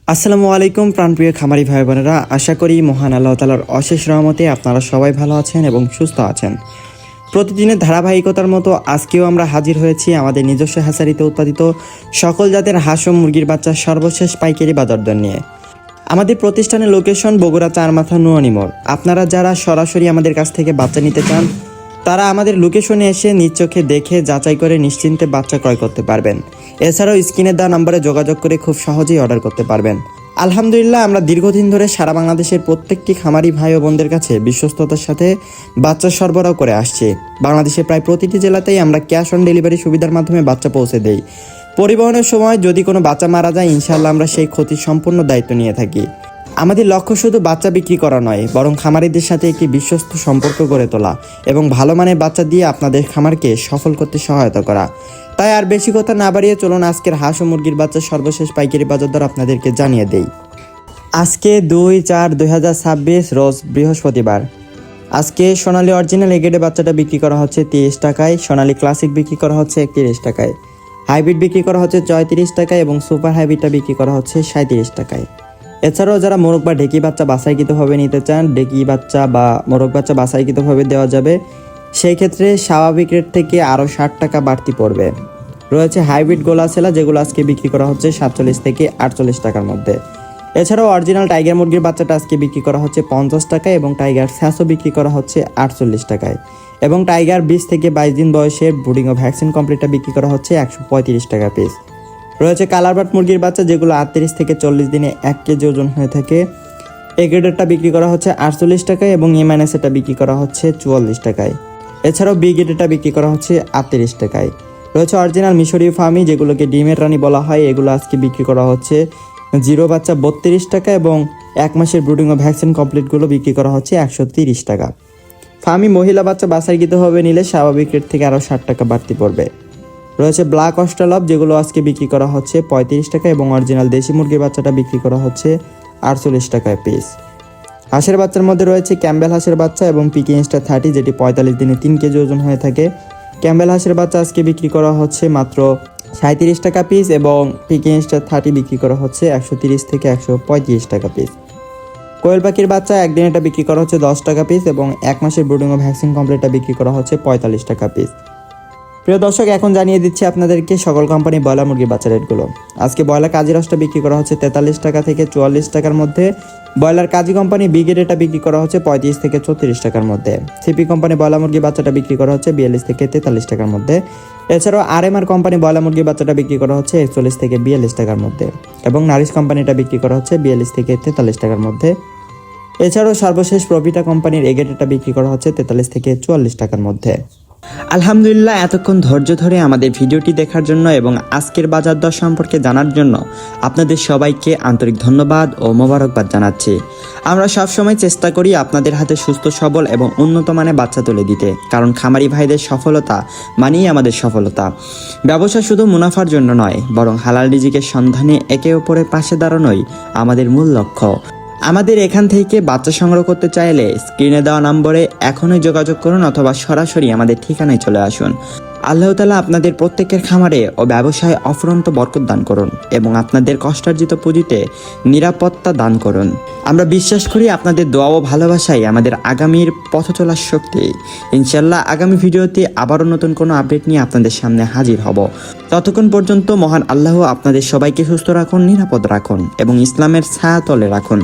আসসালামু আলাইকুম প্রাণপ্রিয় খামারি ভাই বোনেরা, আশা করি মহান আল্লাহ তাআলার অশেষ রহমতে আপনারা সবাই ভালো আছেন এবং সুস্থ আছেন। প্রতিদিনের ধারাবাহিকতার মতো আজকেও আমরা হাজির হয়েছি আমাদের নিজস্ব হ্যাচারিতে উৎপাদিত সকল জাতের হাঁস ও মুরগির বাচ্চার সর্বশেষ পাইকারি বাজার দর নিয়ে। আমাদের প্রতিষ্ঠানের লোকেশন বগুড়া চারমাথা নুয়ানি মোড়। আপনারা যারা সরাসরি আমাদের কাছ থেকে বাচ্চা নিতে চান তারা আমাদের লোকেশনে এসে নিজ চোখে দেখে যাচাই করে নিশ্চিন্তে বাচ্চা ক্রয় করতে পারবেন। এছাড়াও স্ক্রিনে দেওয়া নম্বরে যোগাযোগ করে খুব সহজেই অর্ডার করতে পারবেন। আলহামদুলিল্লাহ, আমরা দীর্ঘদিন ধরে সারা বাংলাদেশের প্রত্যেকটি খামারি ভাই ও বোনদের কাছে বিশ্বস্ততার সাথে বাচ্চা সরবরাহ করে আসছি। বাংলাদেশের প্রায় প্রতিটি জেলাতেই আমরা ক্যাশ অন ডেলিভারি সুবিধার মাধ্যমে বাচ্চা পৌঁছে দেই। পরিবহনের সময় যদি কোনো বাচ্চা মারা যায়, ইনশাআল্লাহ আমরা সেই ক্ষতির সম্পূর্ণ দায়িত্ব নিয়ে থাকি। আমাদের লক্ষ্য শুধু বাচ্চা বিক্রি করা নয়, বরং খামারিদের সাথে একটি বিশ্বস্ত সম্পর্ক গড়ে তোলা এবং ভালো মানের বাচ্চা দিয়ে আপনাদের খামারকে সফল করতে সহায়তা করা। তাই আর বেশি কথা না বাড়িয়ে চলুন আজকের হাঁস ও মুরগির বাচ্চার সর্বশেষ পাইকারি বাজার দর আপনাদেরকে জানিয়ে দেই। আজকে 2/4/2026 রোজ বৃহস্পতিবার। আজকে সোনালী অরিজিনাল এগেডে বাচ্চাটা বিক্রি করা হচ্ছে 30 টাকায়, সোনালী ক্লাসিক বিক্রি করা হচ্ছে 31 টাকায়, হাইব্রিড বিক্রি করা হচ্ছে 34 টাকায় এবং সুপার হাইব্রিডটা বিক্রি করা হচ্ছে 37 টাকায়। এছাড়াও যারা মোরগ বা ঢেকি বাচ্চা বাছাইকৃতভাবে নিতে চান, ঢেকি বাচ্চা বা মোরগ বাচ্চা বাছাইকৃতভাবে দেওয়া যাবে। সেই ক্ষেত্রে স্বাভাবিক রেট থেকে আরও 60 টাকা বাড়তি পড়বে। রয়েছে হাইব্রিড গোলা ছেলা, যেগুলো আজকে বিক্রি করা হচ্ছে 47 থেকে 48 টাকার মধ্যে। এছাড়াও অরিজিনাল টাইগার মুরগির বাচ্চাটা আজকে বিক্রি করা হচ্ছে 50 টাকায় এবং টাইগার স্যাসও বিক্রি করা হচ্ছে 48 টাকায় এবং টাইগার 20 থেকে 22 দিন বয়সের ব্রুডিং ও ভ্যাকসিন কমপ্লিটটা বিক্রি করা হচ্ছে 135 টাকা পিস। রয়েছে কালারবাট মুরগির বাচ্চা, যেগুলো 38 থেকে 40 দিনে 1 কেজি ওজন হয়ে থাকে। এ গ্রেডেরটা বিক্রি করা হচ্ছে 48 টাকায় এবং এটা বিক্রি করা হচ্ছে 44 টাকায়। এছাড়াও বি গ্রেডেরটা বিক্রি করা হচ্ছে 38 টাকায়। রয়েছে অরিজিনাল মিশরীয় ফার্মি, যেগুলোকে ডিমের রানী বলা হয়, এগুলো আজকে বিক্রি করা হচ্ছে জিরো বাচ্চা 32 টাকা এবং 1 মাসের ব্রুডিং ও ভ্যাকসিন কমপ্লিটগুলো বিক্রি করা হচ্ছে 130 টাকা। ফার্মি মহিলা বাচ্চা বাছাইকৃতভাবে নিলে স্বাভাবিক রেট থেকে আরও 60 টাকা বাড়তি পড়বে। রয়েছে ব্ল্যাক অস্ট্রালব, যেগুলো আজকে বিক্রি করা হচ্ছে 35 টাকা এবং অরিজিনাল দেশি মুরগির বাচ্চাটা বিক্রি করা হচ্ছে 48 টাকায় পিস। হাঁসের বাচ্চার মধ্যে রয়েছে ক্যাম্বেল হাঁসের বাচ্চা এবং পিকিং স্টার 30, যেটি 45 দিনে 3 কেজি ওজন হয়ে থাকে। ক্যাম্বেল হাঁসের বাচ্চা আজকে বিক্রি করা হচ্ছে মাত্র 37 টাকা পিস এবং পিকিং স্টার 30 বিক্রি করা হচ্ছে 130 থেকে 135 টাকা পিস। কোয়েল পাখির বাচ্চা একদিনেরটা বিক্রি করা হচ্ছে 10 টাকা পিস এবং 1 মাসের ব্রুডিং ও ভ্যাকসিন কমপ্লিটটা বিক্রি করা হচ্ছে 45 টাকা পিস। প্রিয় দর্শক, এখন জানিয়ে দিচ্ছি আপনাদেরকে সকল কোম্পানি ব্রয়লার মুরগির বাচ্চা রেটগুলো। আজকে ব্রয়লার কাজী রসটা বিক্রি করা হচ্ছে 43 টাকা থেকে 44 টাকার মধ্যে। ব্রয়লার কাজী কোম্পানি বিগেডেটা বিক্রি করা হচ্ছে 35 থেকে 34 টাকার মধ্যে। সিপি কোম্পানি ব্রয়লার মুরগির বাচ্চাটা বিক্রি করা হচ্ছে 42 থেকে 43 টাকার মধ্যে। এছাড়াও আরএমআর কোম্পানি ব্রয়লার মুরগির বাচ্চাটা বিক্রি করা হচ্ছে 41 থেকে 42 টাকার মধ্যে এবং নারিশ কোম্পানিটা বিক্রি করা হচ্ছে 42 থেকে 43 টাকার মধ্যে। এছাড়াও সর্বশেষ প্রভিটা কোম্পানির এগেডেটা বিক্রি করা হচ্ছে 43 থেকে 44 টাকার মধ্যে। আলহামদুলিল্লাহ, এতক্ষণ ধৈর্য ধরে আমাদের ভিডিওটি দেখার জন্য এবং আজকের বাজার দর সম্পর্কে জানার জন্য আপনাদের সবাইকে আন্তরিক ধন্যবাদ ও মোবারকবাদ জানাচ্ছি। আমরা সবসময় চেষ্টা করি আপনাদের হাতে সুস্থ সবল এবং উন্নত মানের বাচ্চা তুলে দিতে, কারণ খামারি ভাইদের সফলতা মানেই আমাদের সফলতা। ব্যবসা শুধু মুনাফার জন্য নয়, বরং হালাল রিজিকের সন্ধানে একে অপরের পাশে দাঁড়ানোই আমাদের মূল লক্ষ্য। আমাদের এখান থেকে বাচ্চা সংগ্রহ করতে চাইলে স্ক্রিনে দেওয়া নম্বরে এখনই যোগাযোগ করুন অথবা সরাসরি আমাদের ঠিকানায় চলে আসুন। আল্লাহ তাআলা আপনাদের প্রত্যেকের খামারে ও ব্যবসায় অফুরন্ত বরকত দান করুন এবং আপনাদের কষ্টার্জিত পুঁজিতে নিরাপত্তা দান করুন। আমরা বিশ্বাস করি আপনাদের দোয়া ও ভালোবাসাই আমাদের আগামীর পথ চলার শক্তি। ইনশাল্লাহ আগামী ভিডিওতে আবারও নতুন কোনো আপডেট নিয়ে আপনাদের সামনে হাজির হব। ততক্ষণ পর্যন্ত মহান আল্লাহ আপনাদের সবাইকে সুস্থ রাখুন, নিরাপদ রাখুন এবং ইসলামের ছায়াতলে রাখুন।